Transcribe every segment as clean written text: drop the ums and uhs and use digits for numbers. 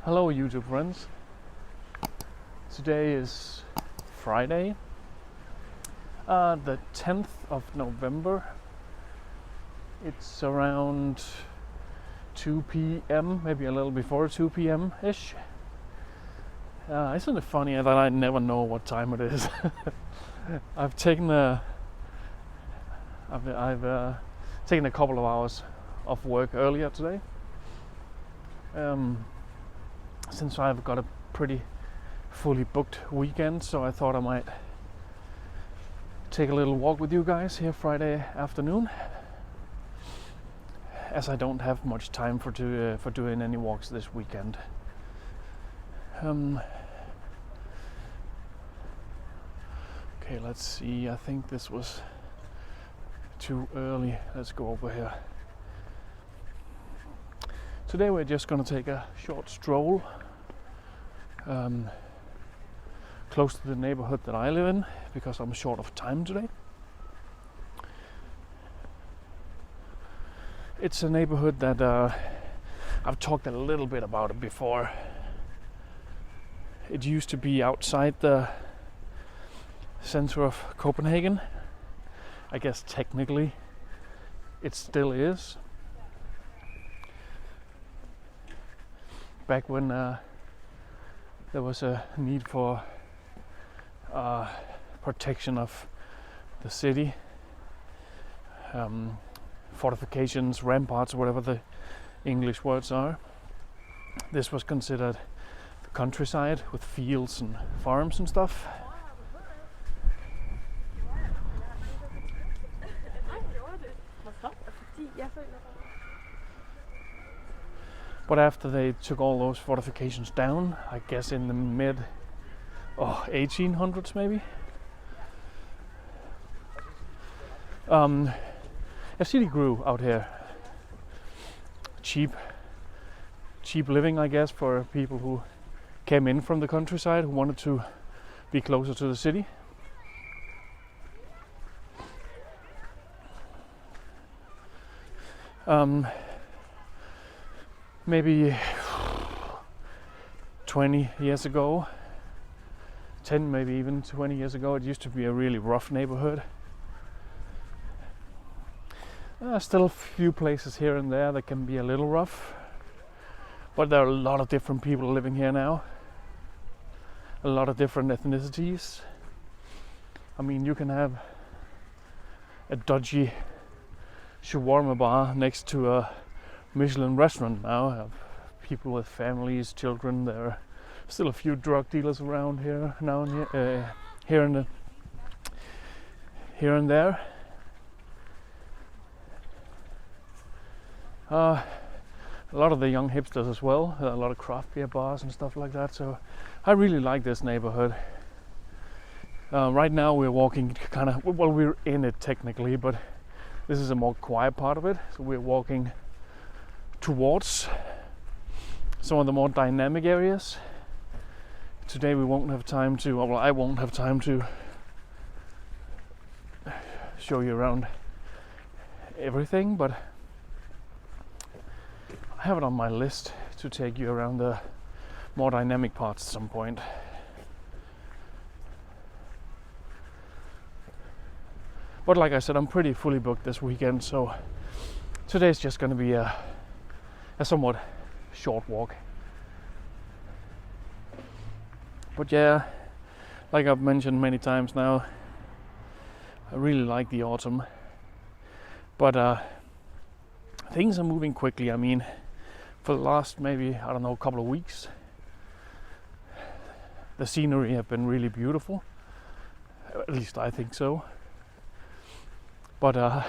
Hello YouTube friends. Today is Friday, the 10th of November. It's around 2 p.m, maybe a little before 2 p.m-ish. Isn't it funny that I never know what time it is? I've taken a couple of hours of work earlier today. Since I've got a pretty fully booked weekend, so I thought I might take a little walk with you guys here Friday afternoon, as I don't have much time for doing any walks this weekend. Okay, let's see. I think this was too early. Let's go over here. Today we're just going to take a short stroll close to the neighborhood that I live in, because I'm short of time today. It's a neighborhood that I've talked a little bit about it before. It used to be outside the center of Copenhagen. I guess technically it still is. Back when there was a need for protection of the city, fortifications, ramparts, whatever the English words are. This was considered the countryside with fields and farms and stuff. But after they took all those fortifications down, I guess in the mid 1800s maybe, a city grew out here. Cheap living, I guess, for people who came in from the countryside, who wanted to be closer to the city. Maybe 20 years ago, 10, maybe even 20 years ago, it used to be a really rough neighborhood. Still a few places here and there that can be a little rough, but there are a lot of different people living here now, a lot of different ethnicities. I mean, you can have a dodgy shawarma bar next to a Michelin restaurant now. People with families, children. There are still a few drug dealers around here now and here and there. A lot of the young hipsters as well. A lot of craft beer bars and stuff like that. So I really like this neighborhood. Right now we're walking we're in it technically, but this is a more quiet part of it. So we're walking towards some of the more dynamic areas. Today we won't have time to, I won't have time to show you around everything, but I have it on my list to take you around the more dynamic parts at some point. But like I said, I'm pretty fully booked this weekend, so today's just going to be a somewhat short walk. But yeah, like I've mentioned many times now, I really like the autumn. But things are moving quickly. I mean, for the last maybe, I don't know, couple of weeks, the scenery have been really beautiful. At least I think so. But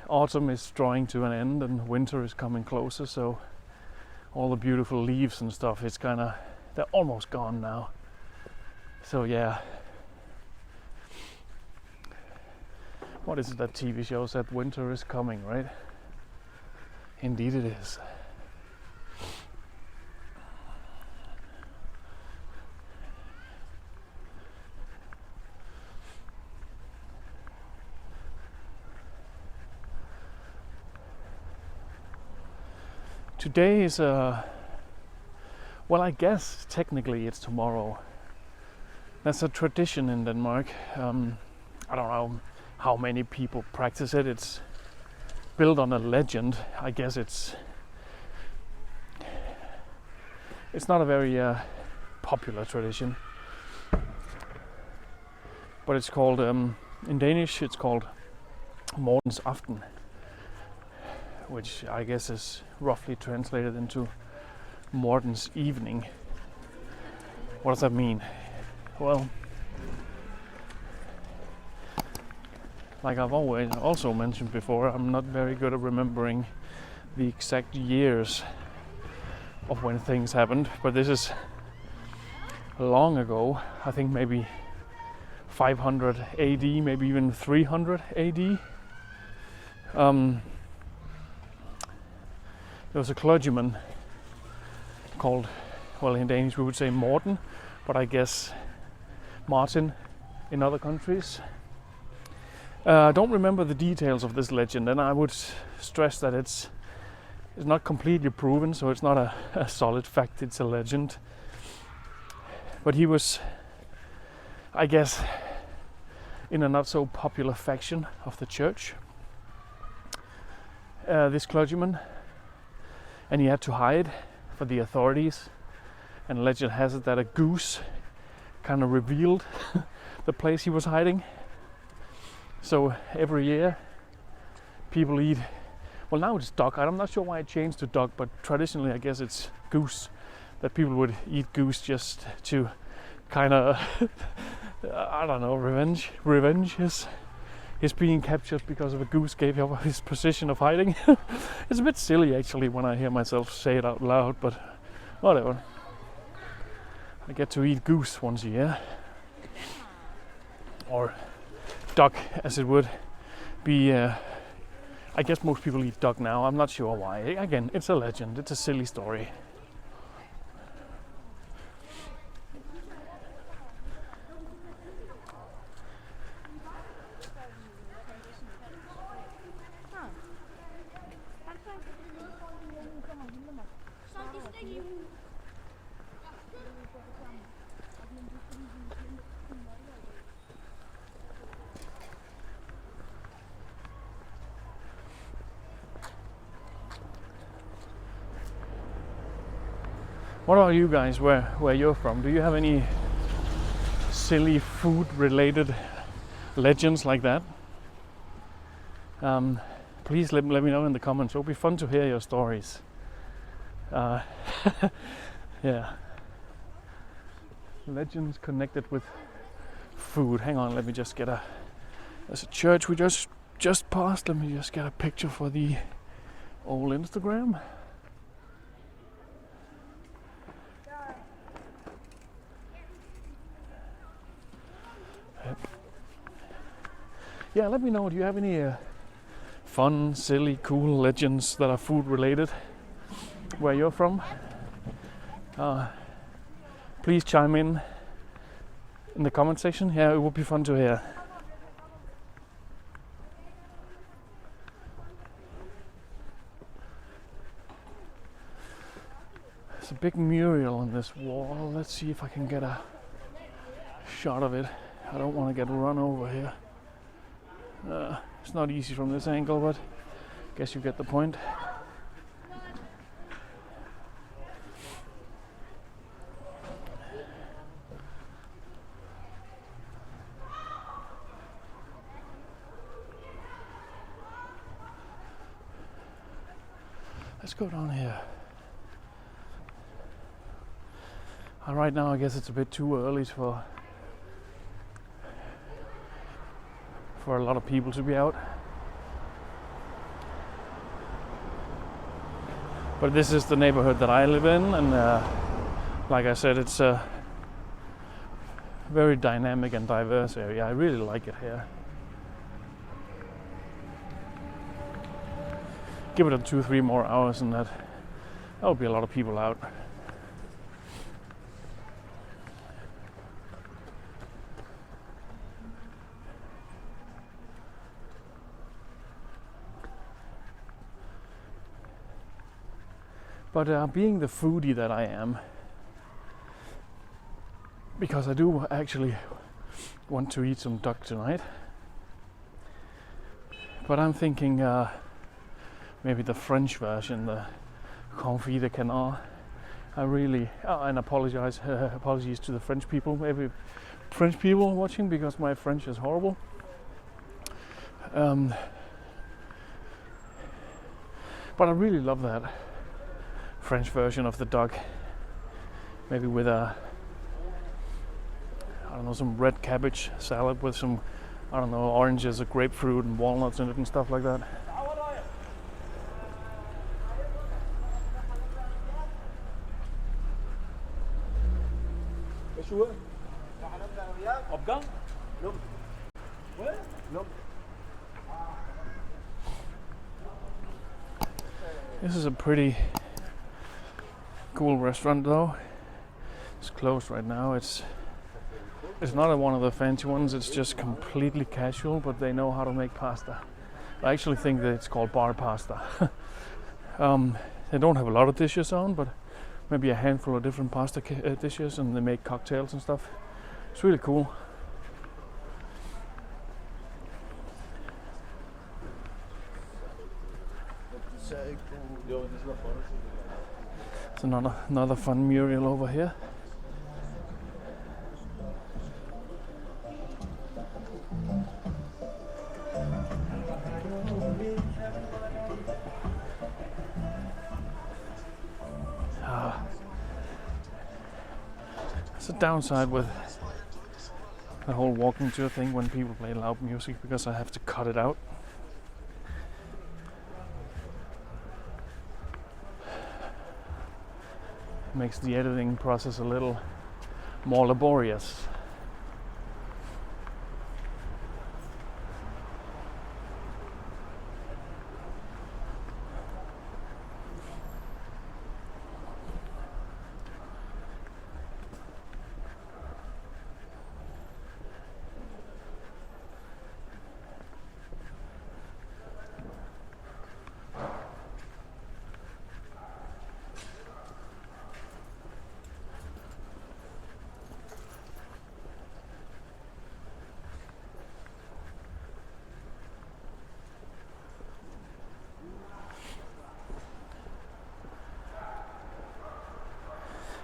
autumn is drawing to an end and winter is coming closer, so all the beautiful leaves and stuff, they're almost gone now. So yeah. What is it that TV show said? Winter is coming, right? Indeed it is. Today is a Well, I guess technically it's tomorrow. That's a tradition in Denmark. I don't know how many people practice it. It's built on a legend. I guess it's not a very popular tradition, but it's called in Danish it's called Mortens Aften, which I guess is roughly translated into Morten's evening. What does that mean? Well, like I've always also mentioned before, I'm not very good at remembering the exact years of when things happened, but this is long ago. I think maybe 500 AD, maybe even 300 AD. There was a clergyman called, well, in Danish we would say Morten, but I guess Martin in other countries. I don't remember the details of this legend, and I would stress that it's not completely proven, so it's not a solid fact, it's a legend. But he was, I guess, in a not so popular faction of the church, this clergyman, and he had to hide for the authorities, and legend has it that a goose kind of revealed the place he was hiding. So every year people eat, well, now it's duck. I'm not sure why it changed to duck, but traditionally I guess it's goose, that people would eat goose just to kind of I don't know, revenge his being captured because of a goose gave up his position of hiding. It's a bit silly actually when I hear myself say it out loud, but whatever. I get to eat goose once a year, or duck as it would be. I guess most people eat duck now. I'm not sure why. Again, it's a legend. It's a silly story. What about you guys, where you're from? Do you have any silly food related legends like that? Please let me know in the comments. It'll be fun to hear your stories. Yeah. Legends connected with food. Hang on, let me just get there's a church we just passed. Let me just get a picture for the old Instagram. Yeah, let me know. Do you have any fun, silly, cool legends that are food related where you're from? Please chime in the comment section. Yeah, it would be fun to hear. There's a big mural on this wall. Let's see if I can get a shot of it. I don't want to get run over here. It's not easy from this angle, but I guess you get the point. Let's go down here. Right now I guess it's a bit too early for a lot of people to be out. But this is the neighborhood that I live in, and like I said, it's a very dynamic and diverse area. I really like it here. Give it 2-3 more hours and that'll be a lot of people out. But being the foodie that I am, because I do actually want to eat some duck tonight. But I'm thinking maybe the French version, the confit de canard. I really, and apologies to the French people, maybe French people watching, because my French is horrible. But I really love that French version of the duck, maybe with I don't know, some red cabbage salad with some, I don't know, oranges or grapefruit and walnuts in it and stuff like that. This is a pretty cool restaurant though. It's closed right now. It's not one of the fancy ones, it's just completely casual, but they know how to make pasta. I actually think that it's called bar pasta. They don't have a lot of dishes on, but maybe a handful of different pasta dishes, and they make cocktails and stuff. It's really cool. It's another fun mural over here. It's a downside with the whole walking tour thing when people play loud music, because I have to cut it out. Makes the editing process a little more laborious.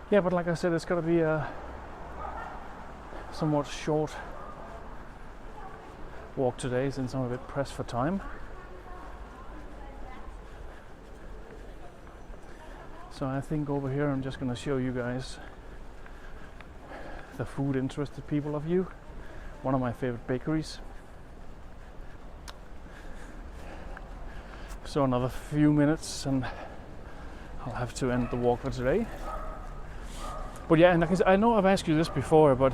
Yeah, but like I said, it's got to be a somewhat short walk today, since I'm a bit pressed for time. So I think over here I'm just going to show you guys the food interested people of you. One of my favorite bakeries. So another few minutes and I'll have to end the walk for today. But yeah, and I know I've asked you this before, but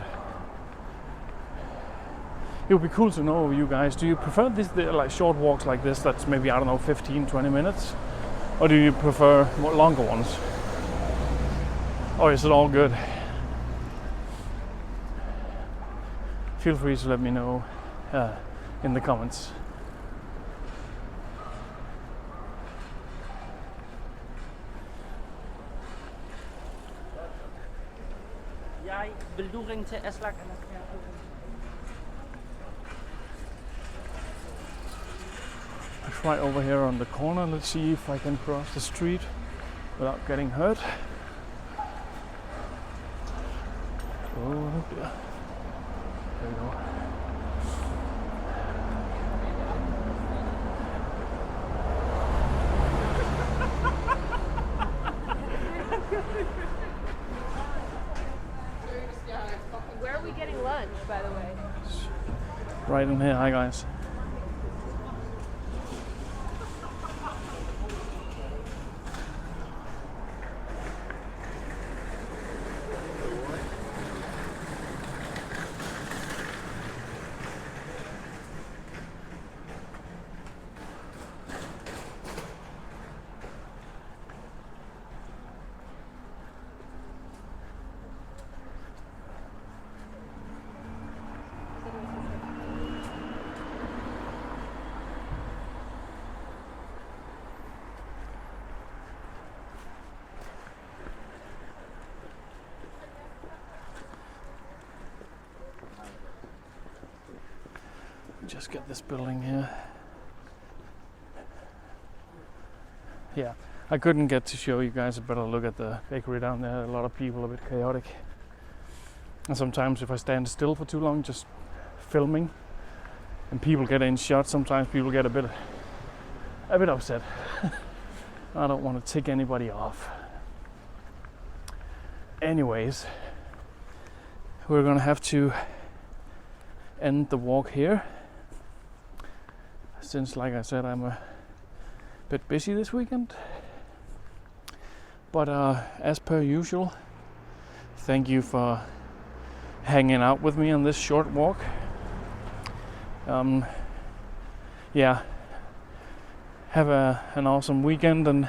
it would be cool to know, you guys, do you prefer like short walks like this that's maybe, I don't know, 15-20 minutes? Or do you prefer more longer ones? Or is it all good? Feel free to let me know in the comments. Vil du ringe til Aslak? It's right over here on the corner. Let's see if I can cross the street without getting hurt. Oh dear. There we go. Where are we getting lunch, by the way? Right in here. Hi guys. just get this building here. Yeah, I couldn't get to show you guys a better look at the bakery down there. A lot of people, a bit chaotic. And sometimes if I stand still for too long just filming and people get in shot, sometimes people get a bit upset. I don't want to tick anybody off. Anyways, we're gonna have to end the walk here, since, like I said, I'm a bit busy this weekend. But as per usual, thank you for hanging out with me on this short walk. Yeah, have an awesome weekend and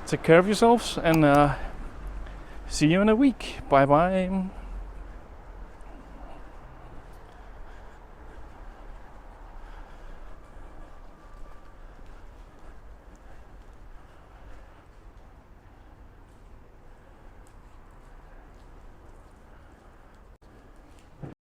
take care of yourselves, and see you in a week. Bye bye.